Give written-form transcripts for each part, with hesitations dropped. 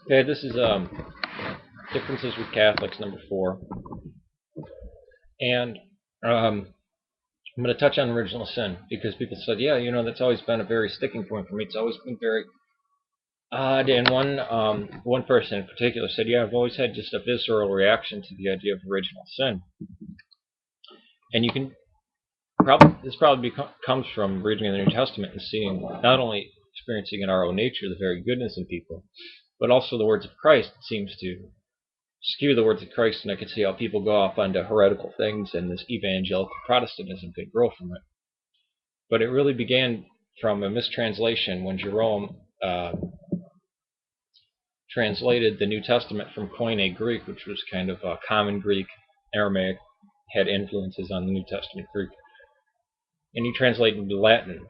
Okay, this is differences with Catholics number 4, and I'm going to touch on original sin because people said, yeah, that's always been a very sticking point for me. It's always been very odd. And one person in particular said, yeah, I've always had just a visceral reaction to the idea of original sin. And you can this probably comes from reading the New Testament and seeing, not only experiencing in our own nature the very goodness in people, but also the words of Christ. It seems to skew the words of Christ, and I can see how people go off onto heretical things, and this evangelical Protestantism could grow from it. But it really began from a mistranslation when Jerome translated the New Testament from Koine Greek, which was kind of common Greek. Aramaic had influences on the New Testament Greek. And he translated into Latin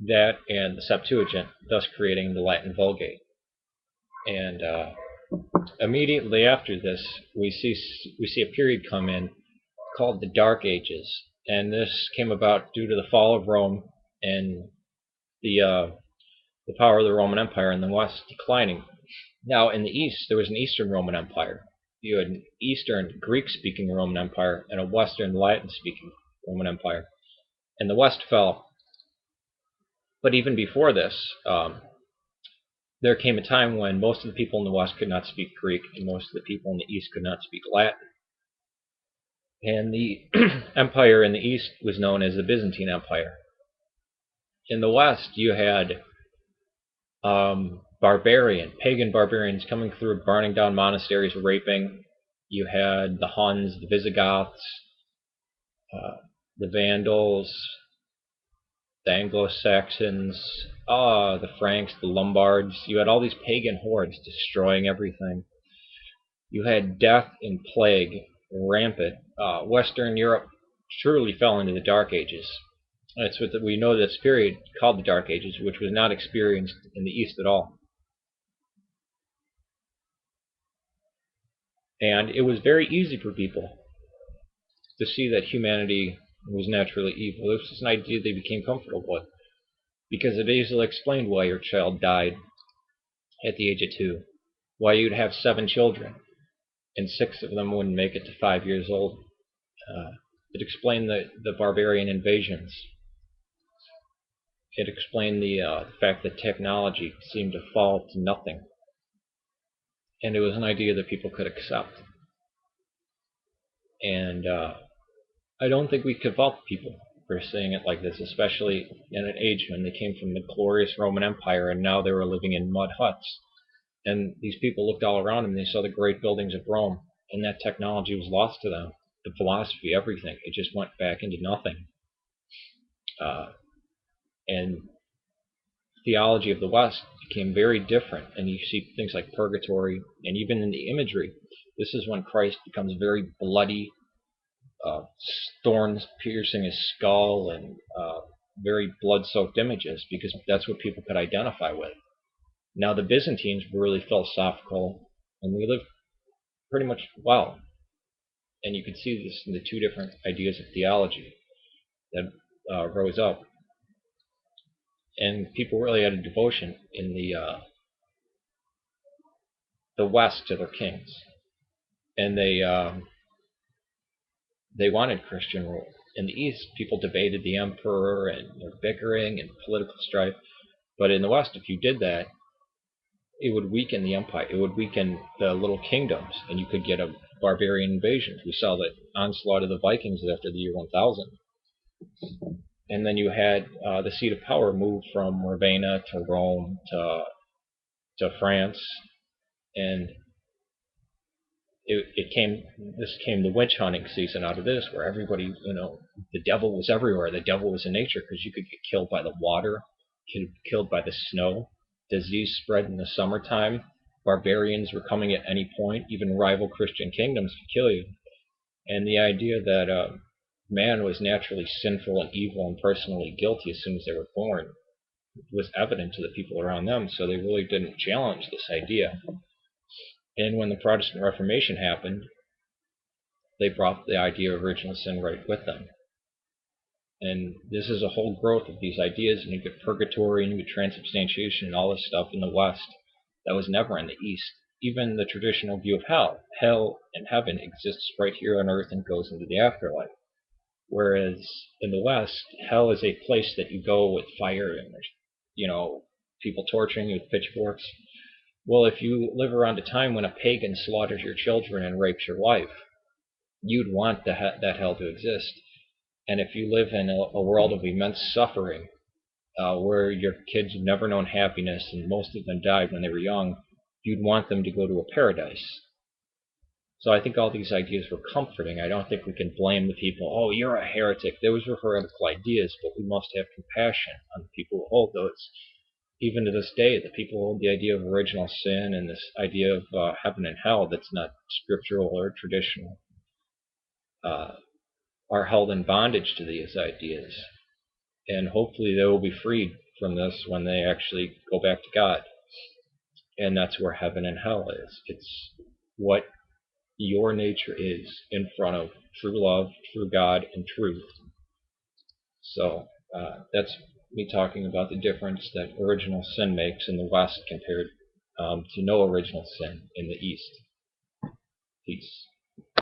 that and the Septuagint, thus creating the Latin Vulgate. And immediately after this, we see a period come in called the Dark Ages, and this came about due to the fall of Rome and the power of the Roman Empire in the West declining. Now, in the East, there was an Eastern Roman Empire. You had an Eastern Greek-speaking Roman Empire and a Western Latin-speaking Roman Empire. And the West fell. But even before this, there came a time when most of the people in the West could not speak Greek, and most of the people in the East could not speak Latin. And the empire in the East was known as the Byzantine Empire. In the West, you had pagan barbarians coming through, burning down monasteries, raping. You had the Huns, the Visigoths, the Vandals, the Anglo-Saxons, the Franks, the Lombards. You had all these pagan hordes destroying everything. You had death and plague rampant. Western Europe truly fell into the Dark Ages. That's what we know this period called the Dark Ages, which was not experienced in the East at all. And it was very easy for people to see that humanity was naturally evil. This was an idea they became comfortable with, because it easily explained why your child died at the age of 2, why you'd have 7 children, and 6 of them wouldn't make it to 5 years old. It explained the barbarian invasions. It explained the fact that technology seemed to fall to nothing. And it was an idea that people could accept. And I don't think we could fault people for saying it like this, especially in an age when they came from the glorious Roman Empire and now they were living in mud huts. And these people looked all around them and they saw the great buildings of Rome, and that technology was lost to them. The philosophy, everything, it just went back into nothing. And theology of the West became very different, and you see things like purgatory, and even in the imagery, this is when Christ becomes very bloody, thorns piercing his skull, and very blood-soaked images, because that's what people could identify with. Now the Byzantines were really philosophical, and they lived pretty much well. And you could see this in the 2 different ideas of theology that rose up. And people really had a devotion in the West to their kings, and they wanted Christian rule. In the East, people debated the emperor and bickering and political strife. But in the West, if you did that, it would weaken the empire. It would weaken the little kingdoms, and you could get a barbarian invasion. We saw the onslaught of the Vikings after the year 1000. And then you had the seat of power move from Ravenna to Rome to France, and this came the witch hunting season out of this, where everybody, the devil was everywhere. The devil was in nature, because you could get killed by the water, killed by the snow. Disease spread in the summertime. Barbarians were coming at any point. Even rival Christian kingdoms could kill you. And the idea that man was naturally sinful and evil and personally guilty as soon as they were born was evident to the people around them, so they really didn't challenge this idea. And when the Protestant Reformation happened, they brought the idea of original sin right with them. And this is a whole growth of these ideas, and you get purgatory, and you get transubstantiation, and all this stuff in the West that was never in the East. even the traditional view of hell and heaven exists right here on earth and goes into the afterlife. Whereas in the West, hell is a place that you go with fire and there's, people torturing you with pitchforks. Well, if you live around a time when a pagan slaughters your children and rapes your wife, you'd want that hell to exist. And if you live in a world of immense suffering, where your kids have never known happiness and most of them died when they were young, you'd want them to go to a paradise. So I think all these ideas were comforting. I don't think we can blame the people, oh, you're a heretic. Those were heretical ideas, but we must have compassion on the people who hold those. Even to this day, the people who hold the idea of original sin and this idea of heaven and hell that's not scriptural or traditional are held in bondage to these ideas. And hopefully they will be freed from this when they actually go back to God. And that's where heaven and hell is. It's what your nature is in front of true love, true God, and truth. So that's me talking about the difference that original sin makes in the West compared to no original sin in the East. Peace.